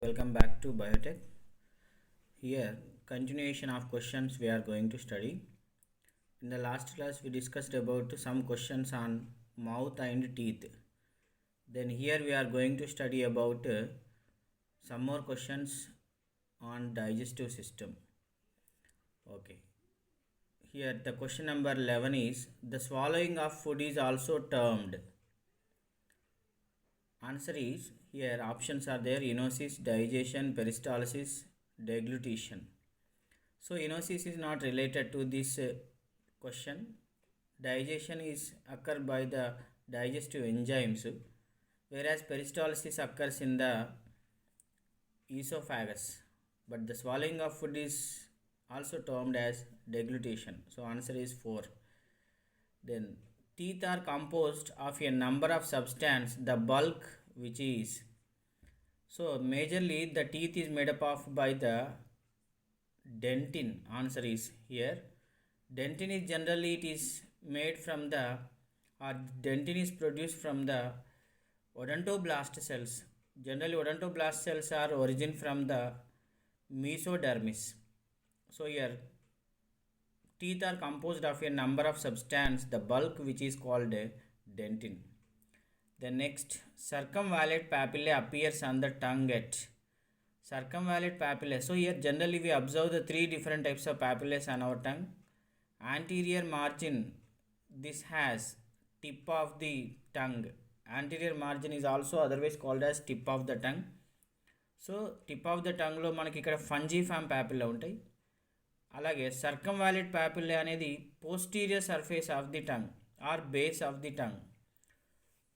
Welcome back to Biotech. Here, continuation of questions we are going to study. In the last class, we discussed about some questions on mouth and teeth. Then here we are going to study about some more questions on digestive system. Okay. Here the question number 11 is the swallowing of food is also termed. Answer is here options are there: enosis, digestion, peristalsis, deglutition. So enosis is not related to this question. Digestion is occur by the digestive enzymes, whereas peristalsis occurs in the esophagus. But the swallowing of food is also termed as deglutition. So answer is 4. Then teeth are composed of a number of substance, the bulk which is. So majorly the teeth is made up of by the dentin. Answer is here. Dentin is generally it is made from the dentin is produced from the odontoblast cells. Generally odontoblast cells are origin from the mesodermis. So here teeth are composed of a number of substance, the bulk which is called dentin. The next, circumvallate papillae appears on the tongue at circumvallate papillae. So here generally we observe the three different types of papillae on our tongue. Anterior margin, this has tip of the tongue. Anterior margin is also otherwise called as tip of the tongue. So tip of the tongue లో మనకి ఇక్కడ ఫంజిఫామ్ పాపిల్లా ఉంటాయి. అలాగే circumvallate papilla అనేది posterior surface of the tongue or base of the tongue,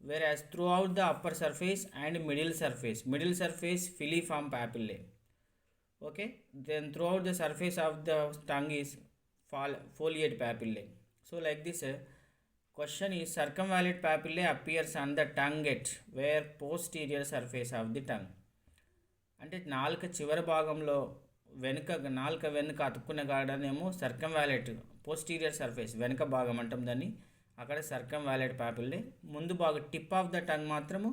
whereas throughout the upper surface and middle surface filiform papillae. Okay, then throughout the surface of the tongue is foliate papillae. So like this question is circumvallate papillae appears on the tongue at where posterior surface of the tongue. అంటే నాలుక చివరి భాగంలో నాలుక వెనుక అతుక్కున్న కాడనేమో సర్కంవాలెట్ posterior surface వెనుక భాగం అంటాం దాన్ని, అక్కడ సర్కంవాలెట్ పాపిల్లే. ముందు భాగం టిప్ ఆఫ్ ద టంగ్ మాత్రము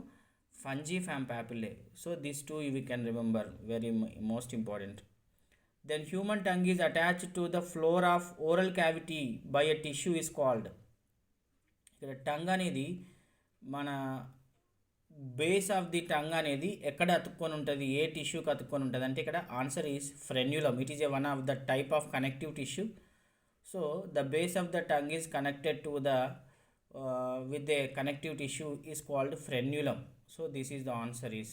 fungiform papillae. So this two we can remember, very most important. Then human tongue is attached to the floor of oral cavity by a tissue is called. ఇక్కడ tongue అనేది మన base of the tongue అనేది ఎక్కడ అతుక్కొని ఉంటుంది, ఏ టిష్యూకి అతుక్కొని ఉంటుంది అంటే ఇక్కడ answer is frenulum. It is a one of the type of connective tissue. So the base of the tongue is connected to the with a connective tissue is called frenulum. So this is the answer is.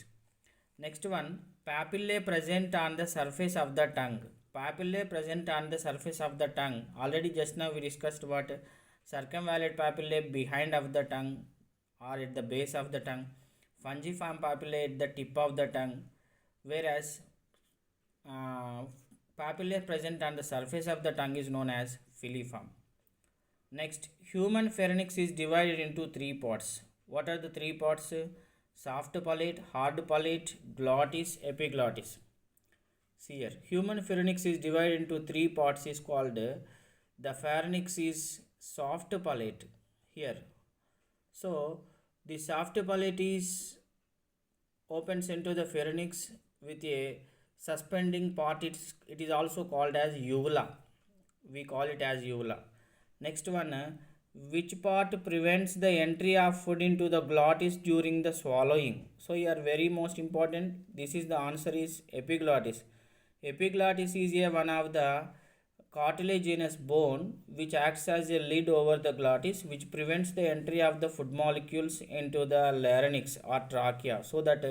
Next one, papillae present on the surface of the tongue. Papillae present on the surface of the tongue. Already just now we discussed what circumvallate papillae behind of the tongue or at the base of the tongue. Fungiform papillae at the tip of the tongue, whereas papillae present on the surface of the tongue is known as filiform. Next, human pharynx is divided into three parts. What are the three parts? Soft palate, hard palate, glottis, epiglottis. See here, human pharynx is divided into three parts is called the pharynx is soft palate here. So the soft palate is opens into the pharynx with a suspending part. It is also called as uvula. We call it as uvula. Next one, which part prevents the entry of food into the glottis during the swallowing? So here very most important, this is the answer is epiglottis. Epiglottis is a one of the cartilaginous bone which acts as a lid over the glottis, which prevents the entry of the food molecules into the larynx or trachea. So that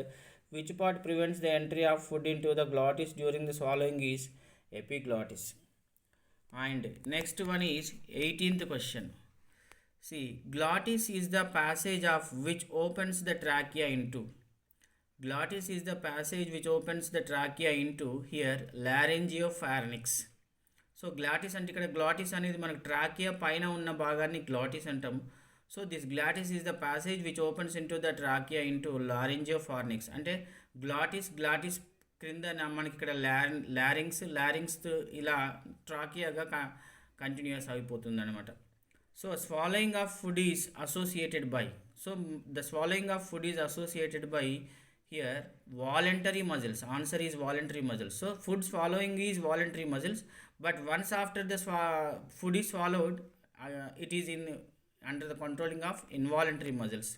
which part prevents the entry of food into the glottis during the swallowing is epiglottis. And next one is 18th question. See, glottis is the passage of which opens the trachea into. Glottis is the passage which opens the trachea into here laryngopharynx. So glottis అంటే ఇక్కడ glottis అనేది మనకు trachea పైన ఉన్న భాగాన్ని glottis అంటాం. So this glottis is the passage which opens into the trachea into laryngopharynx. అంటే glottis క్రింద మనకి ఇక్కడ లారింగ్స్ ఇలా ట్రాకియాగా కంటిన్యూస్ అయిపోతుంది అనమాట. So swallowing of food is associated by. So the swallowing of food is associated by here voluntary muscles. Answer is voluntary muscles. So food swallowing is voluntary muscles, but once after the food is swallowed, it is in under the controlling of involuntary muscles.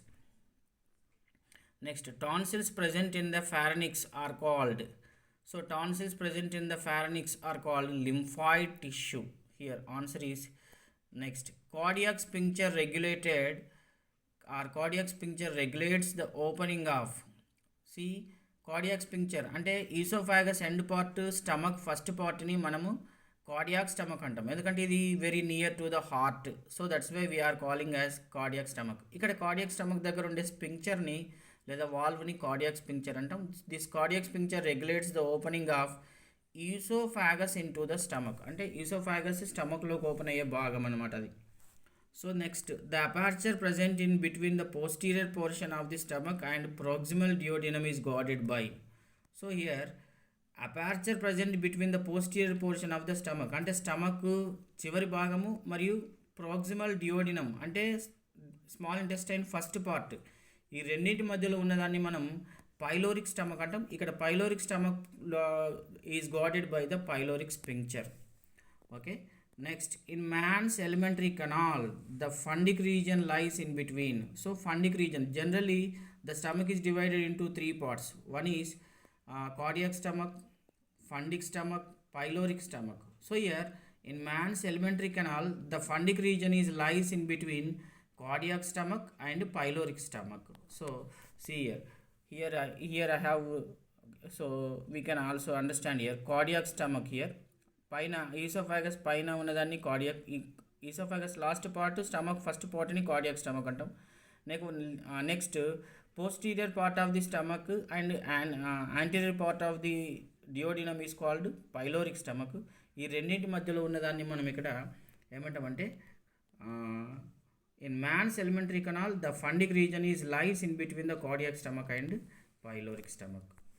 Next, tonsils present in the pharynx are called. So tonsils present in the pharynx are called lymphoid tissue. Here answer is next. Cardiac sphincter regulated, or cardiac sphincter regulates the opening of. See, cardiac sphincter అంటే oesophagus end part, stomach first పార్ట్ని మనము cardiac stomach అంటాం, ఎందుకంటే ఇది very near to the heart. So that's why we're calling as cardiac stomach. ఇక్కడ cardiac stomach దగ్గర ఉండే స్పింక్చర్ని లేదా వాల్వ్ని కార్డియాక్ స్పింక్చర్ అంటాం. This cardiac sphincter regulates the opening of oesophagus in to the stomach. అంటే ఈసోఫాగస్ స్టమక్లోకి ఓపెన్ అయ్యే భాగం అనమాట అది. So next, the aperture present in between the posterior portion of the stomach and proximal duodenum is guarded by. So here aperture present between the posterior portion of the stomach అంటే stomach చివరి భాగము మరియు proximal duodenum అంటే small intestine first part, ఈ రెండింటి మధ్యలో ఉన్నదాన్ని మనం పైలోరిక్ స్టమక్ అంటాం. ఇక్కడ pyloric stomach is guarded by the pyloric sphincter. Okay. Next, in man's alimentary canal, the fundic region lies in between. So fundic region, generally the stomach is divided into three parts. One is cardiac stomach, fundic stomach, pyloric stomach. So here in man's alimentary canal, the fundic region is lies in between cardiac stomach and pyloric stomach. So see here I have, so we can also understand here cardiac stomach. Here పైన oesophagus పైన ఉన్నదాన్ని cardiac, oesophagus last part, stomach first పార్ట్ని cardiac stomach అంటాం. Next posterior part of the stomach and anterior part of the duodenum is called pyloric stomach. ఈ రెండింటి మధ్యలో ఉన్నదాన్ని మనం ఇక్కడ ఏమంటామంటే in man's alimentary canal the fundic region is lies in between the cardiac stomach and pyloric stomach.